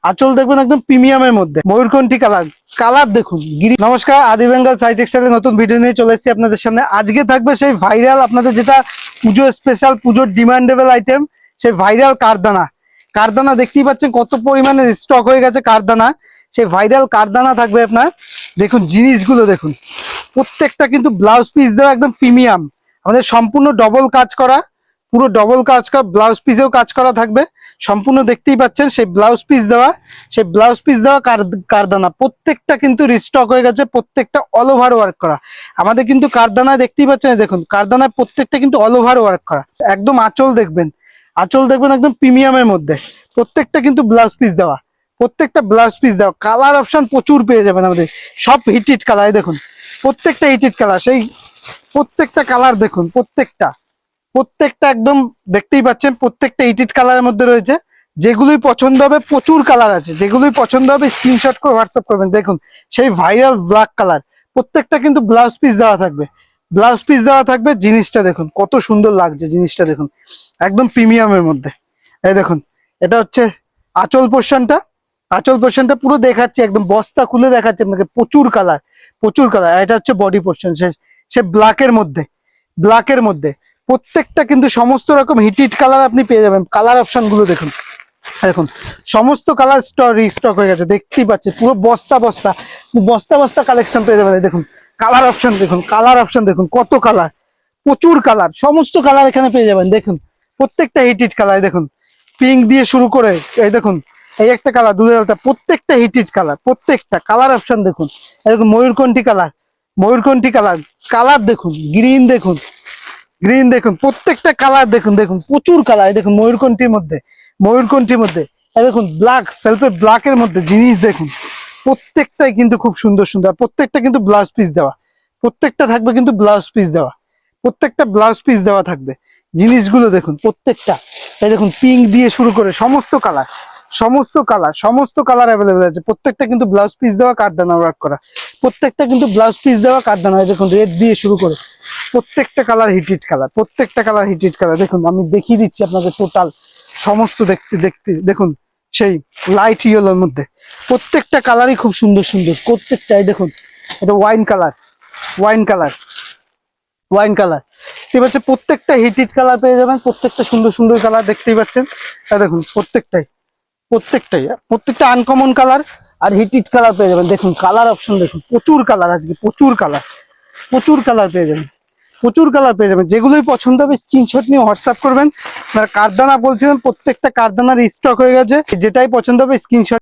আঁচল দেখবেন একদম প্রিমিয়ামের মধ্যে, ময়ূরকণ্ঠী কালার। কালার দেখুন। নমস্কার, আদি বেঙ্গল সাই টেক্সটাইলের নতুন ভিডিও নিয়ে চলে এসেছি আপনাদের সামনে। আজকে থাকবে সেই ভাইরাল, আপনাদের যেটা পুজো স্পেশাল, পুজোর ডিমান্ডেবল আইটেম, সেই ভাইরাল কারদানা। কারদানা দেখতেই পাচ্ছেন কত পরিমাণে স্টক হয়ে গেছে কারদানা। সেই ভাইরাল কারদানা থাকবে আপনার। দেখুন জিনিসগুলো দেখুন, প্রত্যেকটা কিন্তু ব্লাউজ পিস দেওয়া একদম প্রিমিয়াম। আমাদের সম্পূর্ণ ডবল কাজ করা, পুরো ডবল কাজ করা, ব্লাউজ পিসেও কাজ করা থাকবে সম্পূর্ণ। দেখতেই পাচ্ছেন সেই ব্লাউজ পিস দেওয়া, সেই ব্লাউজ পিস দেওয়া কারদানা প্রত্যেকটা কিন্তু রিস্টক হয়ে গেছে, প্রত্যেকটা অল ওভার ওয়ার্ক করা। আমাদের কিন্তু কারদানা দেখতেই পাচ্ছেন, দেখুন কারদানা প্রত্যেকটা কিন্তু অল ওভার ওয়ার্ক করা। একদম আঁচল দেখবেন, আঁচল দেখবেন একদম প্রিমিয়ামের মধ্যে, প্রত্যেকটা কিন্তু ব্লাউজ পিস দেওয়া, প্রত্যেকটা ব্লাউজ পিস দেওয়া। কালার অপশন প্রচুর পেয়ে যাবেন আমাদের, সব হিটিড কালার। দেখুন প্রত্যেকটা হিটিড কালার, সেই প্রত্যেকটা কালার দেখুন, প্রত্যেকটা একদম দেখতেই পাচ্ছেন, প্রত্যেকটা হিটিড কালারের মধ্যে রয়েছে। যেগুলোই পছন্দ হবে, প্রচুর কালার আছে, যেগুলোই পছন্দ হবে স্ক্রিনশট করে হোয়াটসঅ্যাপ করবেন। দেখুন সেই ভাইরাল ব্ল্যাক কালার, প্রত্যেকটা কিন্তু ব্লাউজ পিস দেওয়া থাকবে, ব্লাউজ পিস দেওয়া থাকবে। জিনিসটা দেখুন কত সুন্দর লাগছে, জিনিসটা দেখুন একদম প্রিমিয়ামের মধ্যে। এই দেখুন, এটা হচ্ছে আঁচল পোর্শনটা, আঁচল পোর্শনটা পুরো দেখাচ্ছে, একদম বস্তা খুলে দেখাচ্ছে আপনাকে। প্রচুর কালার, প্রচুর কালার। এটা হচ্ছে বডি পোর্শন, সে ব্ল্যাকের মধ্যে, ব্ল্যাকের মধ্যে প্রত্যেকটা কিন্তু সমস্ত রকম হিটিড কালার আপনি পেয়ে যাবেন। কালার অপশন গুলো দেখুন, দেখুন সমস্ত কালার রিস্টক হয়ে গেছে। দেখতেই পাচ্ছেন পুরো বস্তা বস্তা বস্তা বস্তা কালেকশন পেয়ে যাবেন। দেখুন কালার অপশন দেখুন, কালার অপশন দেখুন, কত কালার, প্রচুর কালার, সমস্ত কালার এখানে পেয়ে যাবেন। দেখুন প্রত্যেকটা হিটিড কালার, দেখুন পিঙ্ক দিয়ে শুরু করে এই দেখুন এই একটা কালার, দুটো, প্রত্যেকটা হিটিড কালার, প্রত্যেকটা কালার অপশন দেখুন। এই দেখুন ময়ূরকণ্ঠী কালার, ময়ূরকণ্ঠী কালার। কালার দেখুন, গ্রিন দেখুন, গ্রিন দেখুন, প্রত্যেকটা কালার দেখুন, দেখুন প্রচুর কালার। দেখুন ময়ূরকণ্ঠীর মধ্যে, ময়ূরকণ্ঠীর মধ্যে এই দেখুন ব্ল্যাক, সেলফে ব্ল্যাকের মধ্যে জিনিস দেখুন। প্রত্যেকটাই কিন্তু খুব সুন্দর সুন্দর, প্রত্যেকটা কিন্তু ব্লাউজ পিস দেওয়া, প্রত্যেকটা থাকবে কিন্তু ব্লাউজ পিস দেওয়া, প্রত্যেকটা ব্লাউজ পিস দেওয়া থাকবে। জিনিসগুলো দেখুন প্রত্যেকটা, এই দেখুন পিঙ্ক দিয়ে শুরু করে সমস্ত কালার, সমস্ত কালার, সমস্ত কালার অ্যাভেলেবেল আছে। প্রত্যেকটা কিন্তু ব্লাউজ পিস দেওয়া, কারদানা ওয়ার্ক করা, প্রত্যেকটা কিন্তু ব্লাউজ পিস দেওয়া, কারদানা। দেখুন রেড দিয়ে শুরু করে প্রত্যেকটা কালার হিটিড কালার, প্রত্যেকটা কালার হিটিড কালার। দেখুন আমি দেখিয়ে দিচ্ছি আপনাকে টোটাল সমস্ত দেখতে দেখতে। দেখুন সেই লাইট ইয়েলোর মধ্যে প্রত্যেকটা কালারই খুব সুন্দর সুন্দর, প্রত্যেকটাই দেখুন। এটা wine colour, wine colour, wine colour. ঠিক আছে, প্রত্যেকটা হিটিড কালার পেয়ে যাবেন, প্রত্যেকটা সুন্দর সুন্দর কালার দেখতেই পাচ্ছেন। দেখুন প্রত্যেকটাই, প্রত্যেকটাই প্রত্যেকটা আনকমন কালার আর হিটিড কালার পেয়ে যাবেন। দেখুন কালার অপশন দেখুন, প্রচুর কালার, আজকে প্রচুর কালার, প্রচুর কালার পেয়ে যাবেন, প্রচুর কালার পেয়ে যাবেন। যেগুলোই পছন্দ হবে স্ক্রিনশট নিয়ে হোয়াটসঅ্যাপ করবেন। কারদানা বলছিলেন, প্রত্যেকটা কারদানার স্টক হয়ে গেছে, যেটাই পছন্দ হবে স্ক্রিনশট